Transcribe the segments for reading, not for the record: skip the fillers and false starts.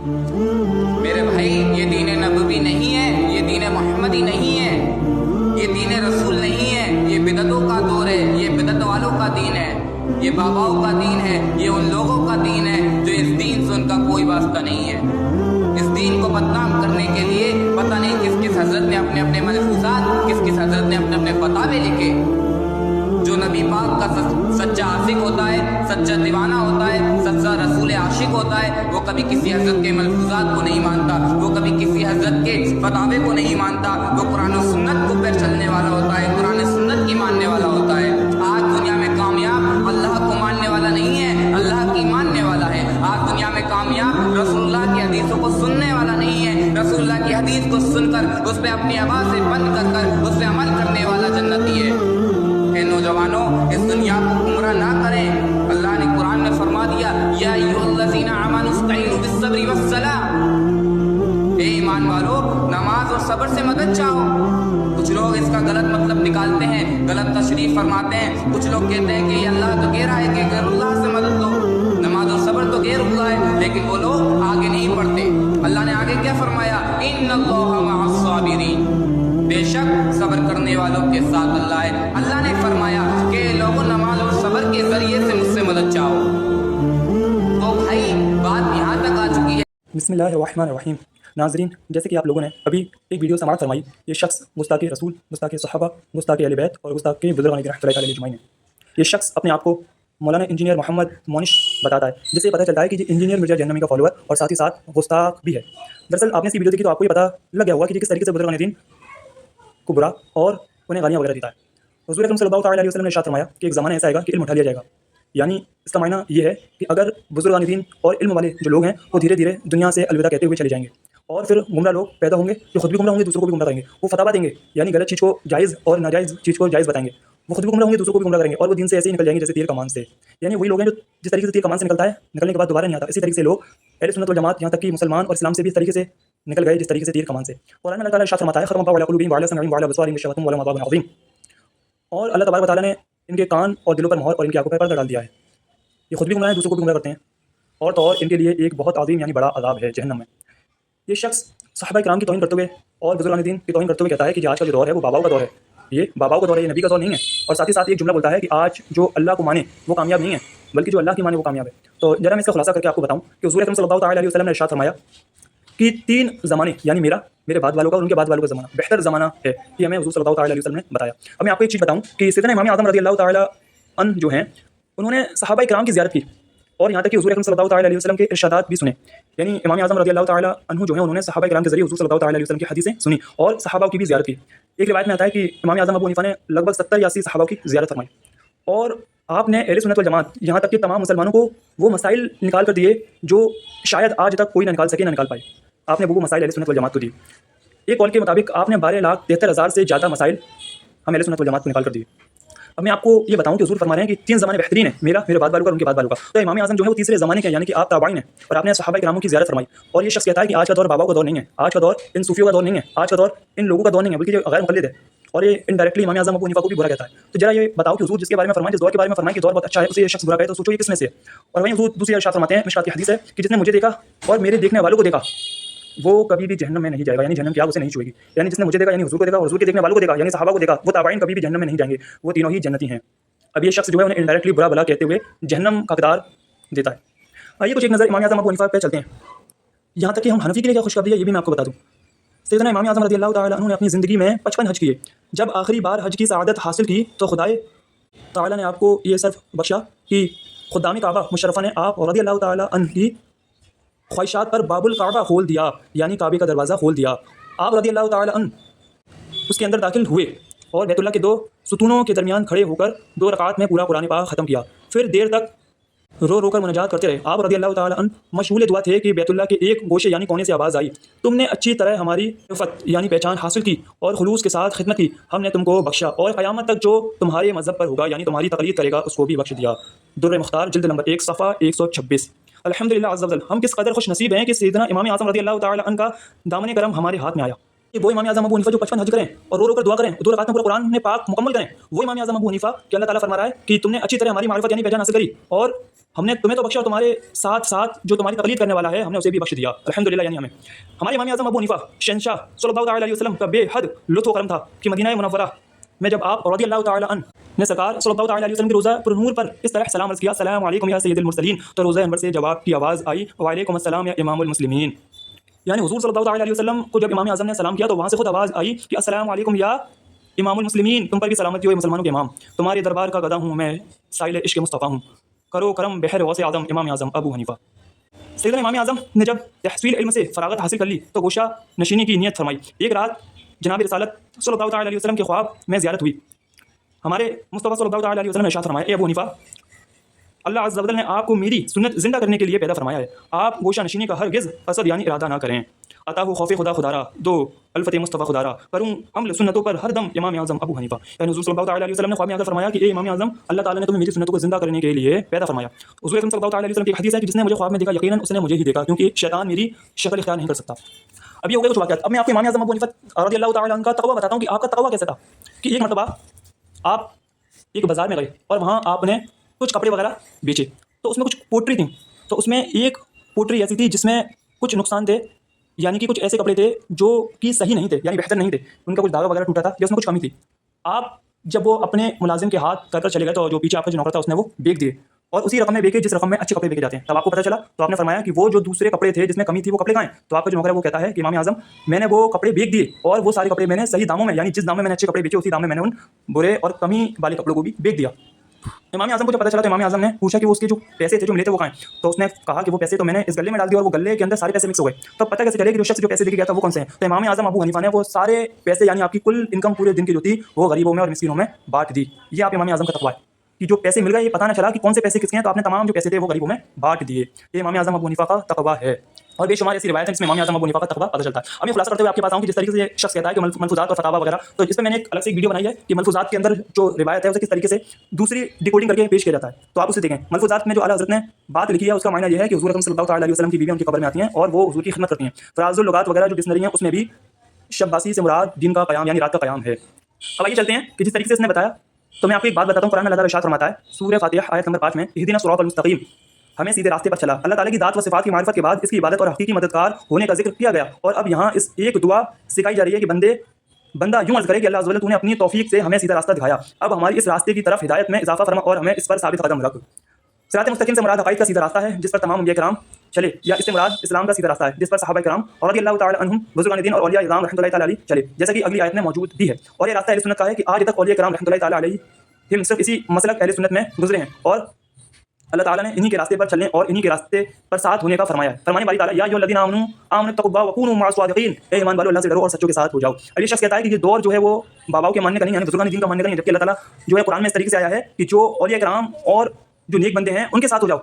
میرے بھائی یہ دین نبوی نہیں ہے، یہ دین محمدی نہیں ہے، یہ دین رسول نہیں ہے، یہ بدعتوں کا دور ہے، یہ بدعت والوں کا دین ہے، یہ باباؤں کا دین ہے، یہ ان لوگوں کا دین ہے جو اس دین سے ان کا کوئی واسطہ نہیں ہے۔ اس دین کو بدنام کرنے کے لیے پتہ نہیں کس کس حضرت نے اپنے اپنے ملفوظات، کس کس حضرت نے اپنے اپنے فتاوے لکھے۔ جو نبی پاک کا سچا عاشق ہوتا ہے، سچا دیوانہ ہوتا ہے، سچا رسول عاشق ہوتا ہے، وہ کبھی کسی حضرت کے ملفوظات کو نہیں مانتا، وہ کبھی کسی حضرت کے فتاوے کو نہیں مانتا، وہ قرآن و سنت کو پہ چلنے والا ہوتا ہے، قرآن و سنت کی ماننے والا ہوتا ہے۔ آج دنیا میں کامیاب اللہ کو ماننے والا نہیں ہے، اللہ کی ماننے والا ہے۔ آج دنیا میں کامیاب رسول اللہ کی حدیثوں کو سننے والا نہیں ہے، رسول اللہ کی حدیث کو سن کر اس پہ اپنی آواز سے بند کر کر اس پہ عمل کرنے والا جنتی ہے۔ اے نوجوانوں، اس دنیا کو گمراہ نہ کریں۔ اللہ نے قرآن میں فرما دیا، یا ایھا الذین آمنوا استعینوا بالصبر والصلاۃ، اے ایمان والو نماز اور صبر سے مدد چاہو۔ کچھ لوگ اس کا غلط مطلب نکالتے ہیں، غلط تشریح فرماتے ہیں۔ کچھ لوگ کہتے ہیں کہ یہ اللہ تو کہہ رہا ہے کہ غیر اللہ سے مدد لو، نماز اور صبر تو غیر اللہ ہے، لیکن وہ لوگ آگے نہیں پڑھتے۔ اللہ نے آگے کیا فرمایا؟ ان اللہ مع الصابرین، بے شک صبر کرنے والوں کے ساتھ اللہ ہے۔ اللہ نے فرمایا کہ لوگوں نماز اور صبر کے ذریعے سے مجھ سے مدد چاہو۔ تو بھائی بات یہاں تک آ چکی ہے۔ بسم اللہ الرحمن الرحیم۔ ناظرین، جیسے کہ آپ لوگوں نے ابھی ایک ویڈیو سماعت فرمائی، یہ شخص گستاخ رسول، گستاخ صحابہ، گستاخ اہل بیت اور گستاخ بزرگان رحمۃ اللہ علیہ اجمعین ہے۔ یہ شخص اپنے آپ کو مولانا انجینئر محمد مونش بتاتا ہے، جس سے پتہ چلتا ہے کہ یہ انجینئر مرزا جہنمی کا فالوور اور ساتھ ہی ساتھ گستاخ بھی ہے۔ دراصل آپ نے اس کی ویڈیو دیکھی تو آپ کو یہ پتہ لگ گیا ہوگا کہ کس طریقے سے بزرگان دین کو برا اور انہیں گالیاں وغیرہ دیتا ہے۔ حضور اکرم صلی اللہ تعالیٰ علیہ وسلم نے ارشاد فرمایا کہ ایک زمانہ ایسا آئے گا کہ علم اٹھا لیا جائے گا، یعنی اس کا معنی یہ ہے کہ اگر بزرگان دین اور علم والے جو لوگ ہیں وہ دھیرے دھیرے دنیا سے الوداع کہتے ہوئے چلے جائیں گے، اور پھر گمراہ لوگ پیدا ہوں گے جو خود بھی گمراہ ہوں گے، دوسروں کو بھی گمراہ کریں گے۔ وہ فتوا دیں گے، یعنی غلط چیز کو جائز اور ناجائز چیز کو جائز بتائیں گے۔ وہ خود بھی گمراہ ہوں گے، دوسروں کو بھی گمراہ کریں گے، اور وہ دین سے ایسے ہی نکل جائیں گے جیسے تیر کمان سے۔ یعنی وہی لوگ ہیں جو جس طریقے سے تیر کمان سے نکلتا ہے، نکلنے کے بعد دوبارہ نہیں آتا، اسی طریقے سے لوگ اہل سنت والجماعت، یہاں تک کہ مسلمان اور اسلام سے بھی اس طریقے سے نکل گئے جس طریقے سے تیر کمان سے۔ قرآن میں اللہ تعالیٰ ارشاد فرماتا ہے، ختم اللہ علی قلوبہم وعلی سمعہم وعلی ابصارہم غشاوۃ ولہم عذاب عظیم، اور اللہ تبارک و تعالیٰ نے ان کے کان اور دلوں پر مہر اور ان کی آنکھوں پر پردہ ڈال دیا ہے۔ یہ خود بھی گمراہ ہیں، دوسروں کو بھی گمراہ کرتے ہیں، اور تو اور ان کے لیے ایک بہت عظیم یعنی بڑا عذاب ہے جہنم میں۔ یہ شخص صحابہ کرام کی توہین کرتے ہوئے اور بزرگان دین کی توہین کرتے ہوئے کہتا ہے کہ آج کا جو دور ہے وہ باباؤں کا دور ہے، یہ باباؤں کا دور ہے، یہ نبی کا دور نہیں ہے، اور ساتھ ہی ساتھ ایک جملہ بولتا ہے کہ آج جو اللہ کو مانے وہ کامیاب نہیں ہے بلکہ جو اللہ کی مانے وہ کامیاب ہے۔ تو ذرا میں اس کا خلاصہ کر کے آپ کو بتاؤں کہ حضور اکرم صلی اللہ تعالیٰ علیہ وسلم نے ارشاد فرمایا کہ 3 زمانے، یعنی میرے بعد والوں کا اور ان کے بعد والوں کا زمانہ بہتر زمانہ ہے، یہ ہمیں حضور صلی اللہ تعالیٰ علیہ وسلم نے بتایا۔ اب میں آپ کو ایک چیز بتاؤں کہ سیدنا امام اعظم رضی اللہ تعالیٰ عنہ جو ہیں، انہوں نے صحابہ کرام کی زیارت کی، اور یہاں تک کہ حضور اکرم صلی اللہ تعالیٰ علیہ وسلم کے ارشادات بھی سنے۔ یعنی امام اعظم رضی اللہ تعالیٰ عنہ جو ہیں، انہوں نے صحابہ کرام کے ذریعے حضور صلی اللہ تعالیٰ علیہ وسلم کی حدیثیں سنی اور صحابہ کی بھی زیارت کی۔ ایک روایت میں آتا ہے کہ امام اعظم ابو حنیفہ نے لگ بھگ 70 یا 80 صحابہ کی زیارت فرمائی، اور آپ نے اہل سنت والجماعت یہاں تک کہ تمام مسلمانوں کو وہ مسائل نکال کر دیے جو شاید آج تک کوئی نہ نکال سکے، نہ نکال پائے۔ آپ نے وہ مسائل اہل سنت والجماعت کو دیے۔ ایک قول کے مطابق آپ نے 12,73,000 سے زیادہ مسائل ہم اہل سنت والجماعت کو نکال کر دیے۔ اب میں آپ کو یہ بتاؤں کہ حضور فرما رہے ہیں کہ 3 زمانے بہترین ہیں، میرے بعد والوں کا اور ان کے بعد والوں کا۔ تو امام اعظم جو ہے وہ تیسرے زمانے کے ہیں، یعنی کہ آپ تابعین ہیں، اور آپ نے صحابہ کراموں کی زیارت فرمائی۔ اور یہ شخص کہتا ہے کہ آج کا دور باباؤں کا دور نہیں ہے، آج کا دور ان صوفیوں کا دور نہیں ہے، آج کا دور ان لوگوں کا دور نہیں ہے، بلکہ یہ غیر مقلد ہے، اور یہ انڈائریکٹلی امام اعظم ابو حنیفہ کو بھی برا کہتا ہے۔ تو ذرا یہ بتاؤ کہ حضور جس کے بارے میں فرمائیں، جس دور کے بارے میں فرمائیں کہ دور بہت اچھا ہے، اسے یہ شخص برا کہے تو سوچو یہ کس میں سے ہے۔ اور وہیں حضور دوسری ارشاد فرماتے ہیں، مشکات کی حدیث ہے کہ جس نے مجھے دیکھا اور میرے دیکھنے والوں کو دیکھا وہ کبھی بھی جہنم میں نہیں جائے گا، یعنی جہنم کی آگ اسے نہیں چھوئے گی۔ یعنی جس نے مجھے دیکھا یعنی حضور کو دیکھا، اور حضور کے دیکھنے والوں کو دیکھا یعنی صحابہ کو دیکھا، وہ تابعین کبھی بھی جہنم میں نہیں جائیں گے، وہ تینوں ہی جنتی ہیں۔ اب یہ شخص جو ہے انہیں انڈائریکٹلی برا بلا کہتے ہوئے جہنم کا قرار دیتا ہے۔ آئیے کچھ ایک نظر امام اعظم ابو حنیفہ پہ چلتے ہیں، یہاں تک کہ ہم حنفی کے لیے کیا خوشخبری ہے یہ بھی میں آپ کو بتا دوں۔ سیدنا امام اعظم رضی اللہ تعالیٰ عنہ نے اپنی زندگی میں 55 حج کیے۔ جب آخری بار حج کی سعادت حاصل کی تو خدائے تعالیٰ نے آپ کو یہ صرف بخشا کہ خدام کعبہ مشرفہ نے آپ رضی اللہ تعالیٰ عنہ کی خواہشات پر باب الکعبہ کھول دیا، یعنی کعبے کا دروازہ کھول دیا۔ آپ رضی اللہ تعالیٰ عنہ اس کے اندر داخل ہوئے اور بیت اللہ کے 2 ستونوں کے درمیان کھڑے ہو کر 2 رکعات میں پورا قرآن پاک ختم کیا، پھر دیر تک رو رو کر مناجات کرتے رہے۔ آپ رضی اللہ تعالیٰ عنہ مشغول دعا تھے کہ بیت اللہ کے ایک گوشے یعنی کونے سے آواز آئی، تم نے اچھی طرح ہماری عفت یعنی پہچان حاصل کی اور خلوص کے ساتھ خدمت کی، ہم نے تم کو بخشا، اور قیامت تک جو تمہارے مذہب پر ہوگا یعنی تمہاری تقلید کرے گا اس کو بھی بخش دیا۔ در مختار جلد نمبر 1 صفحہ 126۔ الحمدللہ عز وجل، ہم کس قدر خوش نصیب ہیں کہ سیدنا امام اعظم رضی اللہ تعالیٰ عنہ کا دامن کرم ہمارے ہاتھ میں آیا۔ کہ وہ امام اعظم ابو حنیفہ جو 55 حج کریں اور رو رو کر دعا کریں، 2 رکعت میں پورا قرآن پاک مکمل کریں، وہ امام اعظم ابو حنیفہ کہ اللہ تعالیٰ فرما رہا ہے کہ تم نے اچھی طرح ہماری معرفت یعنی پہچان حاصل کری اور ہم نے تمہیں تو بخشا اور تمہارے ساتھ ساتھ جو تمہاری تقلید کرنے والا ہے ہم نے اسے بھی بخش دیا الحمدللہ. یعنی ہمیں ہمارے امام اعظم ابو حنیفہ شہنشاہ صلی اللہ تعالیٰ علیہ وسلم کا بے حد لطف و کرم تھا کہ مدینہ منورہ میں جب آپ رضی اللہ تعالیٰ عنہ نے سرکار صلی اللہ تعالیٰ علیہ وسلم کے روزہ پر نور پر اس طرح سلام عرض کیا السلام علیکم یا سید المرسلین تو روزہ انور سے جواب کی آواز آئی وعلیکم السلام یا امام المسلمین. یعنی حضور صلی اللہ تعالیٰ علیہ وسلم کو جب امام اعظم نے سلام کیا تو وہاں سے خود آواز آئی کہ السلام علیکم یا امام المسلمین تم پر بھی سلامتی ہو مسلمانوں کے امام تمہارے دربار کا گدا ہوں میں سائل عشق مصطفیٰ ہوں کرو کرم بحر غوث اعظم امام اعظم ابو حنیفہ. سیدنا امام اعظم نے جب تحصیل علم سے فراغت حاصل کر لی تو گوشہ نشینی کی نیت فرمائی. ایک رات جناب رسالت صلی اللہ تعالیٰ علیہ وسلم کے خواب میں زیارت ہوئی. ہمارے مصطفیٰ صلی اللہ تعالیٰ علیہ وسلم نے ارشاد فرمایا اے ابو حنیفہ اللہ عز و جل نے آپ کو میری سنت زندہ کرنے کے لیے پیدا فرمایا ہے. آپ گوشہ نشینی کا ہرگز قصد یعنی ارادہ نہ کریں. عطا ہو خوف خدا خدارا دو الفت مصطفیٰ خدارا کروں عمل سنتوں پر ہر دم امام اعظم ابو حنیفہ. یعنی حضور صلی اللہ تعالیٰ علیہ وسلم نے خواب میں آ کر فرمایا کہ اے امام اعظم اللہ تعالیٰ نے تمہیں میری سنتوں کو زندہ کرنے کے لیے پیدا فرمایا. حضور اکرم صلی اللہ تعالیٰ علیہ وسلم کی حدیث ہے کہ جس نے مجھے خواب میں دیکھا یقیناً اس نے مجھے ہی دیکھا کیونکہ شیطان میری شکل اختیار نہیں کر سکتا. اب یہ ہو گئے کچھ واقعات. اب میں آپ کو امام اعظم ابو حنیفہ رضی اللہ تعالیٰ عنہ کا تقویٰ بتاتا ہوں کہ آپ کا تقویٰ کیسا تھا. کہ ایک مرتبہ آپ ایک بازار میں گئے اور وہاں آپ نے کچھ کپڑے وغیرہ بیچے تو اس میں کچھ پوٹری تھیں. تو اس میں ایک پوٹری ایسی تھی جس میں کچھ نقصان تھے یعنی کہ کچھ ایسے کپڑے تھے جو کہ صحیح نہیں تھے یعنی بہتر نہیں تھے ان کا کچھ دھاگا وغیرہ ٹوٹا تھا یا اس میں کچھ کمی تھی. آپ جب وہ اپنے ملازم کے ہاتھ کر چلے گئے تو جو پیچھے آپ کا جو نوکر تھا اس نے وہ بیچ دیے اور اسی رقم میں بیچے جس رقم میں اچھے کپڑے بیچے جاتے ہیں. تب آپ کو پتہ چلا تو آپ نے فرمایا کہ وہ جو دوسرے کپڑے تھے جس میں کمی تھی وہ کپڑے کہاں ہیں. تو آپ کا جو نوکر ہے وہ کہتا ہے کہ امام اعظم میں نے وہ کپڑے بیچ دیے اور وہ سارے کپڑے میں نے صحیح داموں میں یعنی جس دام میں نے اچھے کپڑے بیچے اسی دام میں نے ان برے اور کمی والے کپڑوں کو بھی بیچ دیا. امام اعظم کو جب پتہ چلا تو امام اعظم نے پوچھا کہ وہ اس کے جو پیسے تھے جو ملے تھے وہ کہاں ہیں. تو اس نے کہا کہ وہ پیسے تو میں نے اس گلے میں ڈال دیے اور وہ گلے کے اندر سارے پیسے مکس ہو گئے. تو پتہ کیسے چلے کہ جو شخص جو پیسے دے کے گیا تھا وہ کون سے ہیں. تو امام اعظم ابو حنیفہ نے وہ سارے پیسے یعنی آپ کی کل انکم پورے دن کی جو تھی وہ غریبوں میں اور مسکینوں میں بانٹ دی. یہ آپ امام اعظم کا تقویٰ ہے کہ جو پیسے مل گئے یہ پتہ نہ چلا کہ کون سے پیسے کس کے ہیں تو آپ نے تمام جو پیسے تھے وہ غریبوں میں بانٹ دیے. یہ امام اعظم ابو حنیفہ کا تقویٰ ہے. اور بے شمار ایسی روایت ہے جس میں امام اعظم ابو حنیفہ کا تقویٰ پتہ چلتا ہے. اب میں خلاصہ کرتے ہوئے آپ کے پاس آؤں کہ جس طریقے سے یہ شخص کہتا ہے کہ ملفوظات اور فتاوا وغیرہ تو اس پہ میں نے ایک الگ سے ایک ویڈیو بنائی ہے کہ ملفوظات کے اندر جو روایت ہے اسے کس طریقے سے دوسری ڈیکوڈنگ کر کے پیش کیا جاتا ہے. تو آپ اسے دیکھیں. ملفوظات میں جو اعلیٰ حضرت نے بات لکھی ہے اس کا معنی یہ ہے کہ حضور صلی اللہ تعالیٰ علیہ وسلم کی بیویاں ان کی قبر میں آتی ہیں اور وہ حضور کی خدمت کرتی ہیں. فراز اللغات وغیرہ جو ڈکشنری ہیں اس میں بھی شب باسی سے مراد دین کا قیام یعنی رات کا قیام ہے. اب آئیے چلتے ہیں کہ جس طریقے سے اس نے بتایا تو میں آپ کو ایک بات بتاتا ہوں. قرآن میں اللہ تعالیٰ ارشاد فرماتا ہے سورہ فاتحہ آیت نمبر 5 میں اہدنا الصراط المستقیم ہمیں سیدھے راستے پر چلا. اللہ تعالیٰ کی ذات و صفات کی معرفت کے بعد اس کی عبادت اور حقیقی مددگار ہونے کا ذکر کیا گیا اور اب یہاں اس ایک دعا سکھائی جا رہی ہے کہ بندہ یوں عرض کرے کہ اللہ عز و جل تو نے اپنی توفیق سے ہمیں سیدھا راستہ دکھایا اب ہماری اس راستے کی طرف ہدایت میں اضافہ فرما اور ہمیں اس پر ثابت قدم رکھ. صراط مستقیم سے مراد عقائد کا سیدھا راستہ ہے جس پر تمام انبیاء کرام چلے یا اس سے مراد اسلام کا سیدھا راستہ ہے جس پر صحابہ کرام اور رضی اللہ تعالی عنہم بزرگان دین اور اولیاء اعظام رحمۃ اللہ تعالی علیہ چلے جیسا کہ اگلی آیت میں موجود بھی ہے. اور یہ راستہ اہل سنت کا ہے کہ آج تک اولیاء کرام رحمۃ اللہ تعالی علیہ ہم صرف اسی مسلک اہل سنت میں گزرے ہیں اور اللہ تعالیٰ نے انہی کے راستے پر چلنے اور انہی کے راستے پر ساتھ ہونے کا فرمایا ہے. فرمانے والی تعالیٰ یا ایھا الذین آمنوا اتقوا اللہ وکونوا مع الصادقین اے ایمان والو اللہ سے ڈرو اور سچوں کے ساتھ ہو جاؤ. اب یہ شخص کہتا ہے کہ یہ دور جو ہے وہ باباؤں کے ماننے کا نہیں یعنی بزرگان دین کا ماننے کا نہیں جبکہ اللہ تعالیٰ جو ہے قرآن میں اس طریقے سے آیا ہے کہ جو اولیاء کرام اور جو نیک بندے ہیں ان کے ساتھ ہو جاؤ.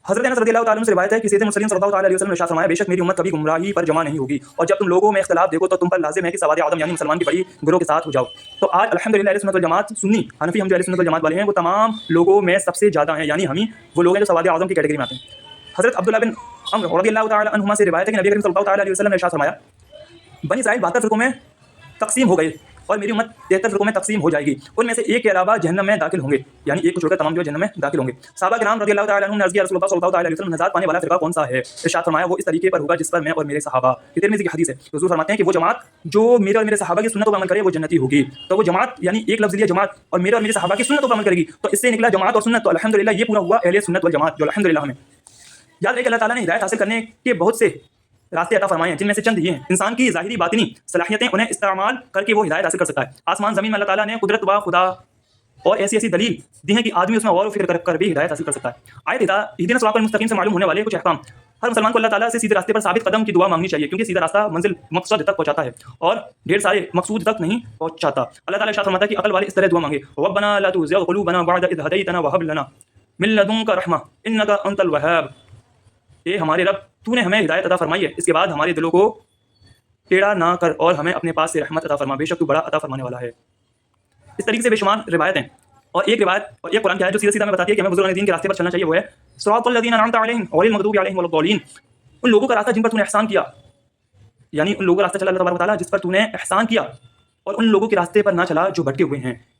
حضرت انس رضی اللہ تعالیٰ عنہ سے روایت ہے کہ سید مسلم صلی اللہ تعالیٰ علیہ وسلم نے ارشاد فرمایا بے شک میری امت کبھی گمراہی پر جمع نہیں ہوگی اور جب تم لوگوں میں اختلاف دیکھو تو تم پر لازم ہے کہ سواد اعظم یعنی مسلمان کی بڑی گروہ کے ساتھ ہو جاؤ. تو آج الحمدللہ اہل سنت والجماعت سنی حنفی ہم جو اہل سنت والجماعت والے ہیں وہ تمام لوگوں میں سب سے زیادہ ہیں یعنی ہم ہی وہ لوگ ہیں جو سواد اعظم کی کیٹیگری میں آتے ہیں. حضرت عبداللہ بن عمرو رضی اللہ تعالیٰ عنہما سے روایت ہے کہ نبی کریم صلی اللہ تعالیٰ علیہ وسلم نے ارشاد فرمایا بنی اسرائیل 72 فرقوں میں تقسیم ہو گئے اور میری امت 73 فرقوں میں تقسیم ہو جائے گی ان میں سے ایک کے علاوہ جہنم میں داخل ہوں گے یعنی ایک کو چھوڑ کر تمام جو جہنم میں داخل ہوں گے. صحابہ کرام رضی اللہ تعالیٰ عنہم نے عرض کیا رسول اللہ صلی اللہ علیہ وسلم نجات پانے والا فرقہ کون سا ہے. ارشاد فرمایا وہ اس طریقے پر ہوگا جس پر میں اور میرے صحابہ. یہ ترمذی کی حدیث ہے. حضور فرماتے ہیں کہ وہ جماعت جو میرے اور میرے صحابہ کی سنتوں پر عمل کرے وہ جنتی ہوگی. تو وہ جماعت یعنی ایک لفظ لیا جماعت اور میرے اور میرے صحابہ کی سنتوں پر عمل کرے گی تو اس سے نکلا جماعت اور سنت. تو الحمدللہ یہ پورا ہوا اہل سنت والجماعت جو الحمدللہ ہمیں یاد رہے کہ اللہ تعالیٰ نے ہدایت حاصل کرنے کے بہت سے راستے عطا فرمائے ہیں جن میں سے چند یہ ہیں. انسان کی ظاہری باطنی صلاحیتیں انہیں استعمال کر کے وہ ہدایت حاصل کر سکتا ہے. آسمان زمین میں اللہ تعالیٰ نے قدرت و خدا اور ایسی ایسی دلیل دی ہیں کہ آدمی اس میں غور و فکر کر بھی ہدایت حاصل کر سکتا ہے. آیت اہدنا الصراط المستقیم سے معلوم ہونے والے کچھ احکام. ہر مسلمان کو اللہ تعالیٰ سے سیدھے راستے پر ثابت قدم کی دعا مانگنی چاہیے کیونکہ سیدھا راستہ منزل مقصد تک پہنچاتا ہے اور ڈھیر سارے مقصود تک نہیں پہنچاتا. اللہ تعالیٰ ارشاد فرماتا ہے کہ عقل والے اس طرح دعا مانگے ربنا لا تزغ قلوبنا بعد اذ هديتنا وهب لنا من لدنك رحمة انك انت الوهاب. اے ہمارے رب تو نے ہمیں ہدایت عطا فرمائی ہے اس کے بعد ہمارے دلوں کو ٹیڑھا نہ کر اور ہمیں اپنے پاس سے رحمت عطا فرما بے شک تو بڑا عطا فرمانے والا ہے. اس طریقے سے بے شمار روایت ہیں اور ایک روایت اور ایک قرآن کی آیت جو سیدھا سیدھا ہمیں بتاتی ہے کہ ہمیں بزرگان دین کے راستے پر چلنا چاہیے وہ ہے صراط الذین انعمت علیہم غیر المغضوب علیہم ولا الضالین. ان لوگوں کا راستہ جن پر تو نے احسان کیا یعنی ان لوگوں کا راستہ چلا اللہ تبارک و تعالیٰ جس پر تو نے احسان کیا اور ان لوگوں کے راستے پر نہ چلا جو بھٹکے ہوئے ہیں